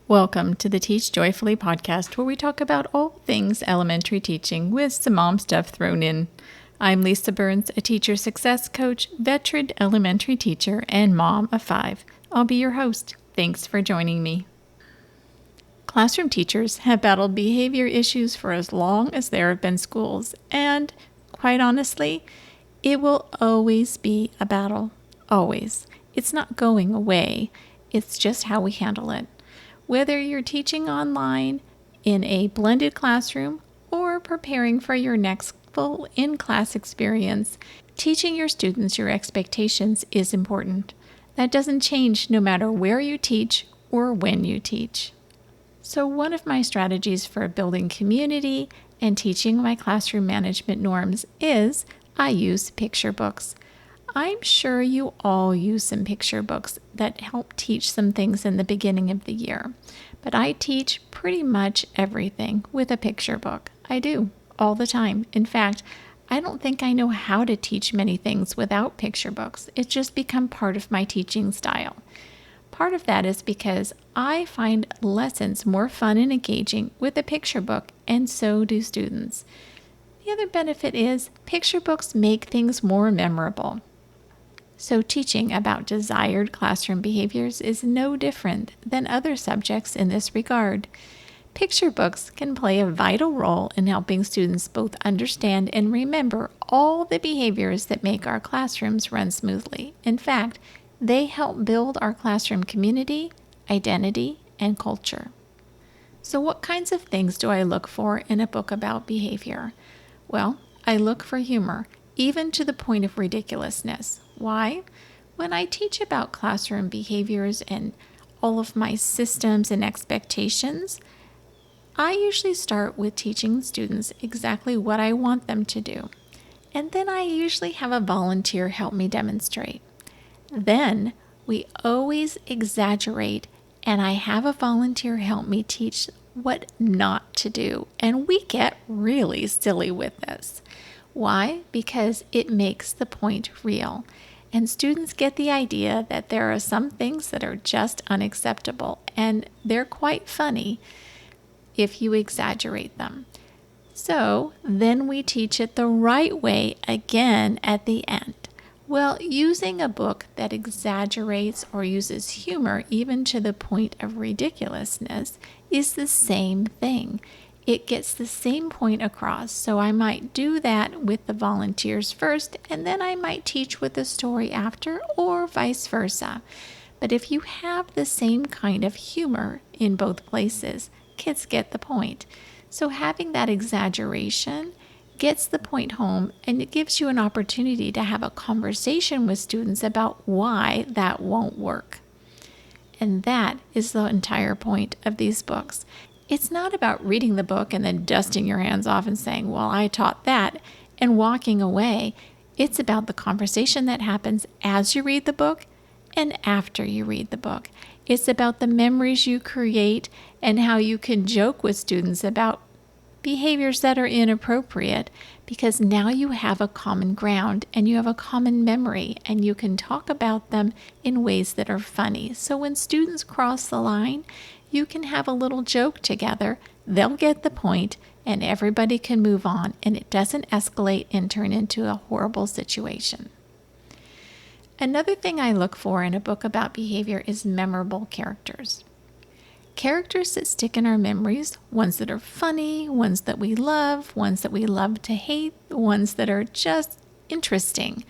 Welcome to the Teach Joyfully podcast, where we talk about all things elementary teaching with some mom stuff thrown in. I'm Lisa Burns, a teacher success coach, veteran elementary teacher, and mom of 5. I'll be your host. Thanks for joining me. Classroom teachers have battled behavior issues for as long as there have been schools, and quite honestly, it will always be a battle. Always. It's not going away. It's just how we handle it. Whether you're teaching online, in a blended classroom, or preparing for your next full in-class experience, teaching your students your expectations is important. That doesn't change no matter where you teach or when you teach. So one of my strategies for building community and teaching my classroom management norms is I use picture books. I'm sure you all use some picture books that help teach some things in the beginning of the year, but I teach pretty much everything with a picture book. I do, all the time. In fact, I don't think I know how to teach many things without picture books. It's just become part of my teaching style. Part of that is because I find lessons more fun and engaging with a picture book, and so do students. The other benefit is picture books make things more memorable. So teaching about desired classroom behaviors is no different than other subjects in this regard. Picture books can play a vital role in helping students both understand and remember all the behaviors that make our classrooms run smoothly. In fact, they help build our classroom community, identity, and culture. So what kinds of things do I look for in a book about behavior? Well, I look for humor, even to the point of ridiculousness. Why? When I teach about classroom behaviors and all of my systems and expectations, I usually start with teaching students exactly what I want them to do. And then I usually have a volunteer help me demonstrate. Then we always exaggerate, and I have a volunteer help me teach what not to do. And we get really silly with this. Why? Because it makes the point real. And students get the idea that there are some things that are just unacceptable, and they're quite funny if you exaggerate them. So then we teach it the right way again at the end. Well, using a book that exaggerates or uses humor even to the point of ridiculousness is the same thing. It gets the same point across, so I might do that with the volunteers first, and then I might teach with the story after, or vice versa. But if you have the same kind of humor in both places, kids get the point. So having that exaggeration gets the point home, and it gives you an opportunity to have a conversation with students about why that won't work. And that is the entire point of these books. It's not about reading the book and then dusting your hands off and saying, well, I taught that, and walking away. It's about the conversation that happens as you read the book and after you read the book. It's about the memories you create and how you can joke with students about behaviors that are inappropriate, because now you have a common ground and you have a common memory, and you can talk about them in ways that are funny. So when students cross the line, you can have a little joke together, they'll get the point, and everybody can move on, and it doesn't escalate and turn into a horrible situation. Another thing I look for in a book about behavior is memorable characters. Characters that stick in our memories, ones that are funny, ones that we love to hate, ones that are just interesting.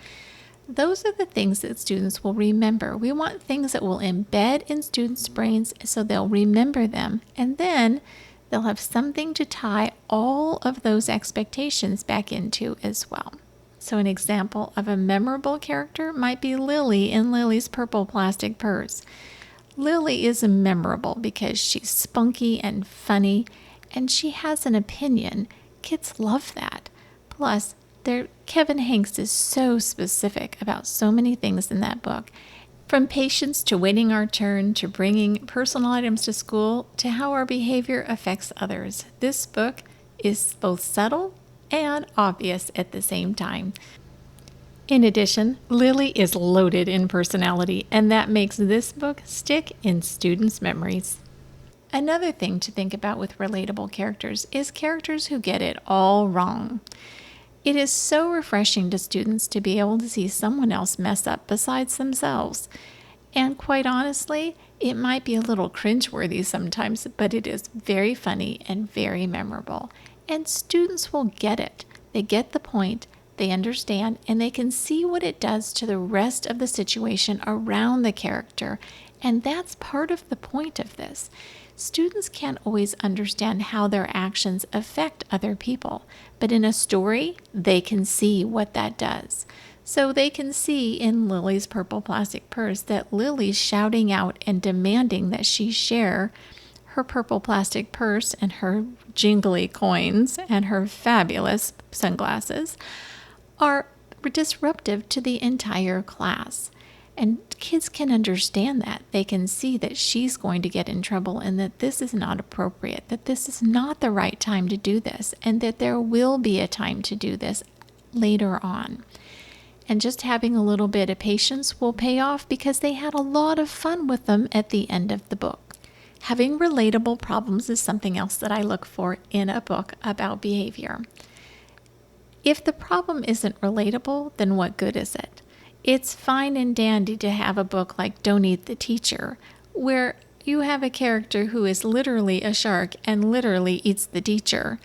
Those are the things that students will remember. We want things that will embed in students' brains so they'll remember them, and then they'll have something to tie all of those expectations back into as well. So an example of a memorable character might be Lily in Lily's Purple Plastic Purse. Lily is memorable because she's spunky and funny, and she has an opinion. Kids love that. Plus, Kevin Hanks is so specific about so many things in that book, from patience to waiting our turn to bringing personal items to school to how our behavior affects others. This book is both subtle and obvious at the same time. In addition, Lily is loaded in personality, and that makes this book stick in students' memories. Another thing to think about with relatable characters is characters who get it all wrong. It is so refreshing to students to be able to see someone else mess up besides themselves. And quite honestly, it might be a little cringeworthy sometimes, but it is very funny and very memorable. And students will get it. They get the point, they understand, and they can see what it does to the rest of the situation around the character. And that's part of the point of this. Students can't always understand how their actions affect other people, but in a story, they can see what that does. So they can see in Lily's purple plastic purse that Lily's shouting out and demanding that she share her purple plastic purse and her jingly coins and her fabulous sunglasses are disruptive to the entire class. And kids can understand that. They can see that she's going to get in trouble and that this is not appropriate, that this is not the right time to do this, and that there will be a time to do this later on. And just having a little bit of patience will pay off because they had a lot of fun with them at the end of the book. Having relatable problems is something else that I look for in a book about behavior. If the problem isn't relatable, then what good is it? It's fine and dandy to have a book like Don't Eat the Teacher, where you have a character who is literally a shark and literally eats the teacher.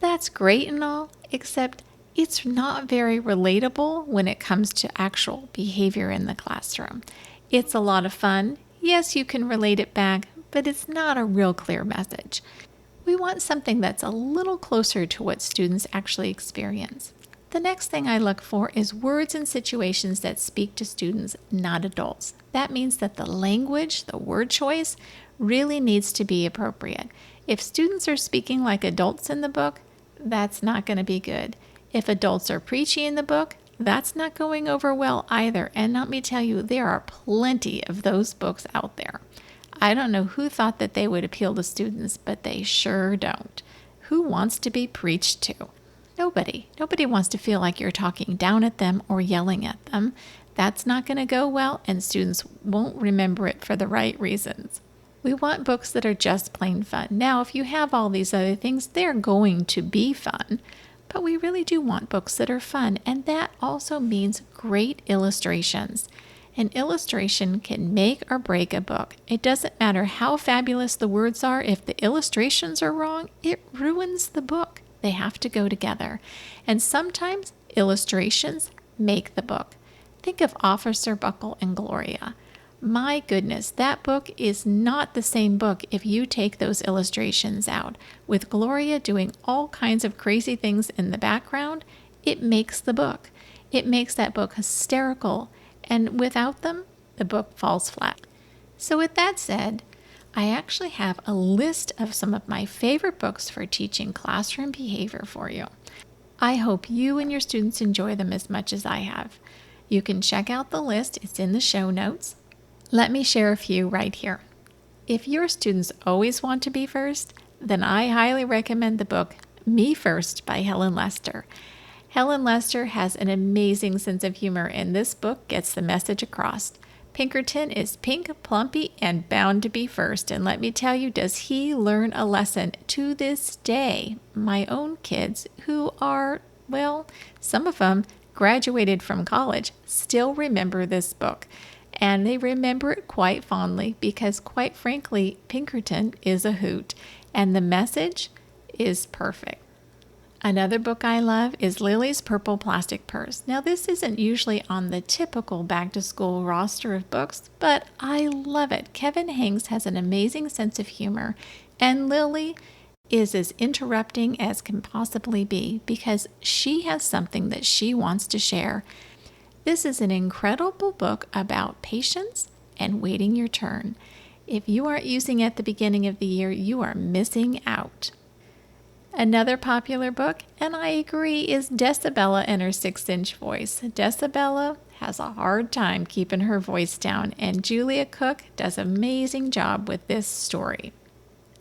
That's great and all, except it's not very relatable when it comes to actual behavior in the classroom. It's a lot of fun. Yes, you can relate it back, but it's not a real clear message. We want something that's a little closer to what students actually experience. The next thing I look for is words and situations that speak to students, not adults. That means that the language, the word choice, really needs to be appropriate. If students are speaking like adults in the book, that's not going to be good. If adults are preachy in the book, that's not going over well either. And let me tell you, there are plenty of those books out there. I don't know who thought that they would appeal to students, but they sure don't. Who wants to be preached to? Nobody. Nobody wants to feel like you're talking down at them or yelling at them. That's not going to go well, and students won't remember it for the right reasons. We want books that are just plain fun. Now, if you have all these other things, they're going to be fun. But we really do want books that are fun, and that also means great illustrations. An illustration can make or break a book. It doesn't matter how fabulous the words are. If the illustrations are wrong, it ruins the book. They have to go together. And sometimes illustrations make the book. Think of Officer Buckle and Gloria. My goodness, that book is not the same book if you take those illustrations out. With Gloria doing all kinds of crazy things in the background, it makes the book. It makes that book hysterical, and without them, the book falls flat. So with that said, I actually have a list of some of my favorite books for teaching classroom behavior for you. I hope you and your students enjoy them as much as I have. You can check out the list. It's in the show notes. Let me share a few right here. If your students always want to be first, then I highly recommend the book Me First by Helen Lester. Helen Lester has an amazing sense of humor, and this book gets the message across. Pinkerton is pink, plumpy, and bound to be first. And let me tell you, does he learn a lesson to this day? My own kids, who are, well, some of them graduated from college, still remember this book. And they remember it quite fondly because, quite frankly, Pinkerton is a hoot. And the message is perfect. Another book I love is Lily's Purple Plastic Purse. Now, this isn't usually on the typical back-to-school roster of books, but I love it. Kevin Hanks has an amazing sense of humor, and Lily is as interrupting as can possibly be because she has something that she wants to share. This is an incredible book about patience and waiting your turn. If you aren't using it at the beginning of the year, you are missing out. Another popular book, and I agree, is Decibella and Her 6-Inch Voice. Decibella has a hard time keeping her voice down, and Julia Cook does an amazing job with this story.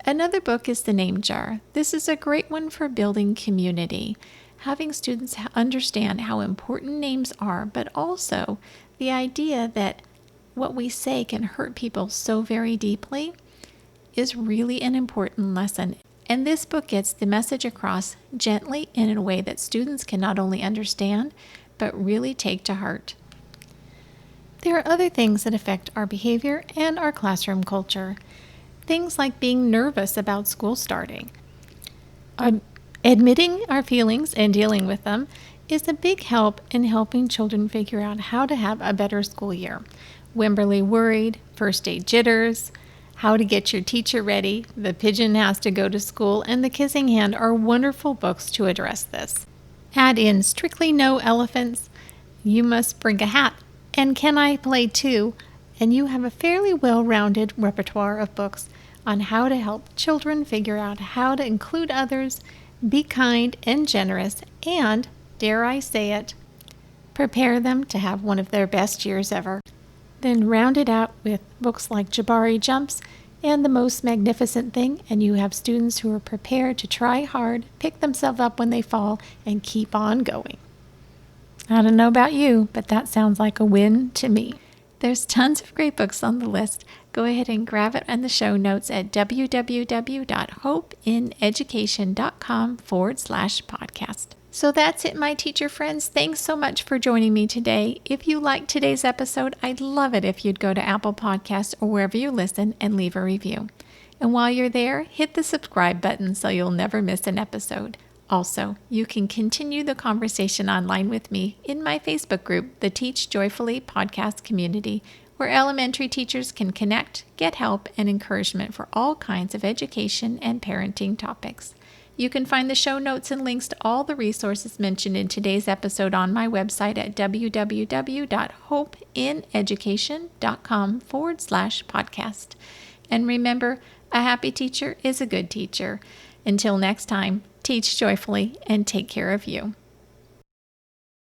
Another book is The Name Jar. This is a great one for building community, having students understand how important names are, but also the idea that what we say can hurt people so very deeply. is really an important lesson, and this book gets the message across gently and in a way that students can not only understand, but really take to heart. There are other things that affect our behavior and our classroom culture. Things like being nervous about school starting. Admitting our feelings and dealing with them is a big help in helping children figure out how to have a better school year. Wimberly Worried, First Day Jitters, How to Get Your Teacher Ready, The Pigeon Has to Go to School, and The Kissing Hand are wonderful books to address this. Add in Strictly No Elephants, You Must Bring a Hat, and Can I Play Too? And you have a fairly well-rounded repertoire of books on how to help children figure out how to include others, be kind and generous, and, dare I say it, prepare them to have one of their best years ever. Then round it out with books like Jabari Jumps and The Most Magnificent Thing, and you have students who are prepared to try hard, pick themselves up when they fall, and keep on going. I don't know about you, but that sounds like a win to me. There's tons of great books on the list. Go ahead and grab it in the show notes at www.hopeineducation.com/podcast. So that's it, my teacher friends. Thanks so much for joining me today. If you liked today's episode, I'd love it if you'd go to Apple Podcasts or wherever you listen and leave a review. And while you're there, hit the subscribe button so you'll never miss an episode. Also, you can continue the conversation online with me in my Facebook group, the Teach Joyfully Podcast Community, where elementary teachers can connect, get help, and encouragement for all kinds of education and parenting topics. You can find the show notes and links to all the resources mentioned in today's episode on my website at www.hopeineducation.com/podcast. And remember, a happy teacher is a good teacher. Until next time, teach joyfully and take care of you.